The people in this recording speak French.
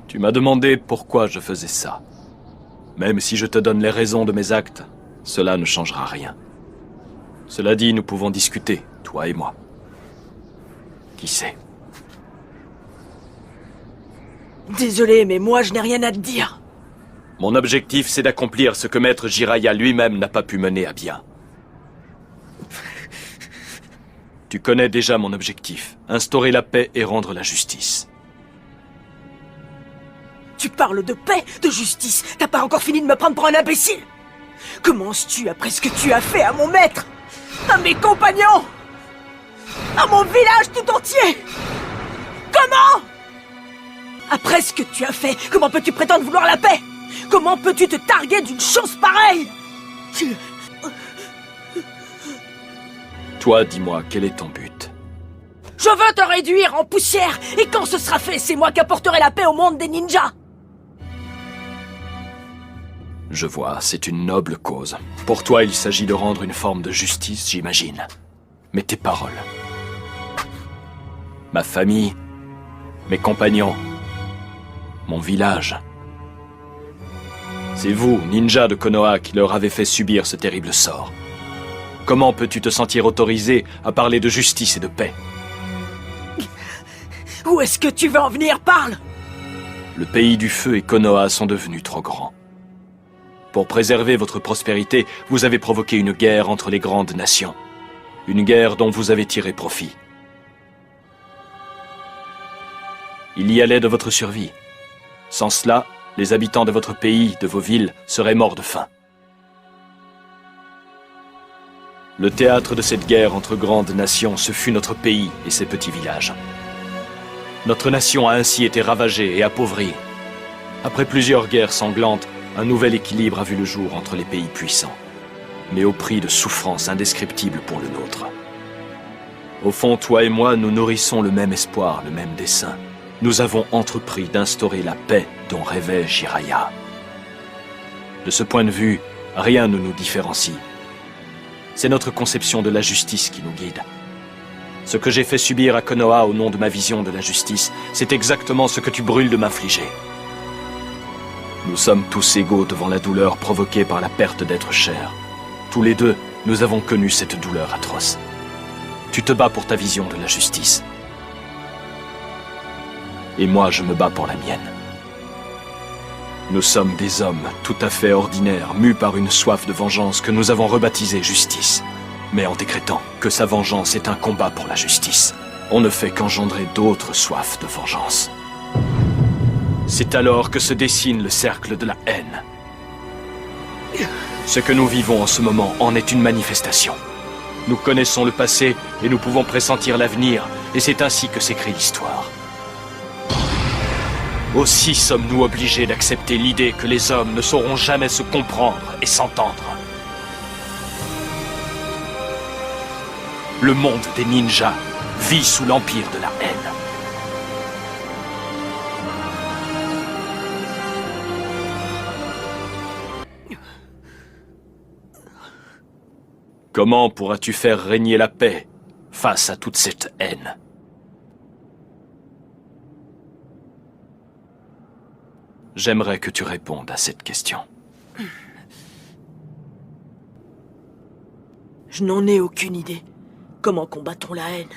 Tu m'as demandé pourquoi je faisais ça. Même si je te donne les raisons de mes actes, cela ne changera rien. Cela dit, nous pouvons discuter, toi et moi. Qui sait? Désolé, mais moi je n'ai rien à te dire. Mon objectif, c'est d'accomplir ce que Maître Jiraiya lui-même n'a pas pu mener à bien. Tu connais déjà mon objectif, instaurer la paix et rendre la justice. Tu parles de paix, de justice. T'as pas encore fini de me prendre pour un imbécile? Commences-tu après ce que tu as fait à mon maître, à mes compagnons, à mon village tout entier? Comment? Après ce que tu as fait, comment peux-tu prétendre vouloir la paix? Comment peux-tu te targuer d'une chose pareille? Toi, dis-moi, quel est ton but? Je veux te réduire en poussière, et quand ce sera fait, c'est moi qui apporterai la paix au monde des ninjas. Je vois, c'est une noble cause. Pour toi, il s'agit de rendre une forme de justice, j'imagine. Mais tes paroles... Ma famille, mes compagnons, mon village... C'est vous, ninja de Konoha, qui leur avez fait subir ce terrible sort. Comment peux-tu te sentir autorisé à parler de justice et de paix? Où est-ce que tu veux en venir? Parle! Le pays du feu et Konoha sont devenus trop grands. Pour préserver votre prospérité, vous avez provoqué une guerre entre les grandes nations. Une guerre dont vous avez tiré profit. Il y allait de votre survie. Sans cela, les habitants de votre pays, de vos villes, seraient morts de faim. Le théâtre de cette guerre entre grandes nations, ce fut notre pays et ses petits villages. Notre nation a ainsi été ravagée et appauvrie. Après plusieurs guerres sanglantes, un nouvel équilibre a vu le jour entre les pays puissants, mais au prix de souffrances indescriptibles pour le nôtre. Au fond, toi et moi, nous nourrissons le même espoir, le même dessein. Nous avons entrepris d'instaurer la paix dont rêvait Jiraiya. De ce point de vue, rien ne nous différencie. C'est notre conception de la justice qui nous guide. Ce que j'ai fait subir à Konoha au nom de ma vision de la justice, c'est exactement ce que tu brûles de m'infliger. Nous sommes tous égaux devant la douleur provoquée par la perte d'êtres chers. Tous les deux, nous avons connu cette douleur atroce. Tu te bats pour ta vision de la justice. Et moi, je me bats pour la mienne. Nous sommes des hommes tout à fait ordinaires, mus par une soif de vengeance que nous avons rebaptisée justice. Mais en décrétant que sa vengeance est un combat pour la justice, on ne fait qu'engendrer d'autres soifs de vengeance. C'est alors que se dessine le cercle de la haine. Ce que nous vivons en ce moment en est une manifestation. Nous connaissons le passé et nous pouvons pressentir l'avenir, et c'est ainsi que s'écrit l'histoire. Aussi sommes-nous obligés d'accepter l'idée que les hommes ne sauront jamais se comprendre et s'entendre. Le monde des ninjas vit sous l'empire de la haine. Comment pourras-tu faire régner la paix face à toute cette haine? J'aimerais que tu répondes à cette question. Je n'en ai aucune idée. Comment combat-on la haine?